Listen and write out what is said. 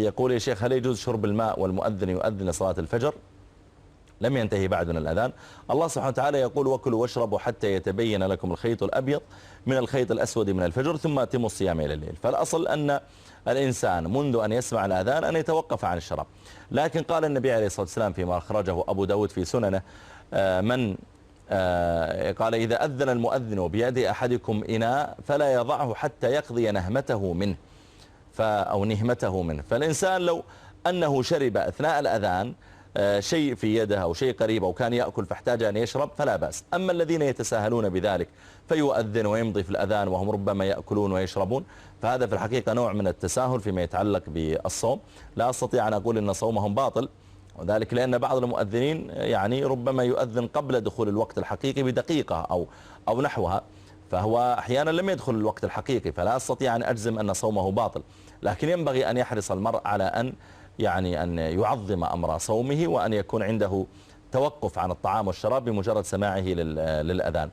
يقول يا شيخ هل يجوز شرب الماء والمؤذن يؤذن لصلاة الفجر؟ لم ينتهي بعدنا الأذان. الله سبحانه وتعالى يقول وكلوا واشربوا حتى يتبين لكم الخيط الأبيض من الخيط الأسود من الفجر ثم أتموا الصيام إلى الليل. فالأصل أن الإنسان منذ أن يسمع الأذان أن يتوقف عن الشراب. لكن قال النبي عليه الصلاة والسلام فيما أخرجه أبو داود في سننه من قال إذا أذن المؤذن بيد أحدكم إناء فلا يضعه حتى يقضي نهمته منه أو نهمته منه. فالإنسان لو أنه شرب أثناء الأذان شيء في يده أو شيء قريب أو كان يأكل فاحتاج أن يشرب فلا بأس. أما الذين يتساهلون بذلك فيؤذن ويمضي في الأذان وهم ربما يأكلون ويشربون فهذا في الحقيقة نوع من التساهل فيما يتعلق بالصوم. لا أستطيع أن أقول أن صومهم باطل، وذلك لأن بعض المؤذنين يعني ربما يؤذن قبل دخول الوقت الحقيقي بدقيقة أو نحوها، فهو أحيانا لم يدخل الوقت الحقيقي، فلا أستطيع أن أجزم أن صومه باطل. لكن ينبغي أن يحرص المرء على أن يعظم أمر صومه وأن يكون عنده توقف عن الطعام والشراب بمجرد سماعه للأذان.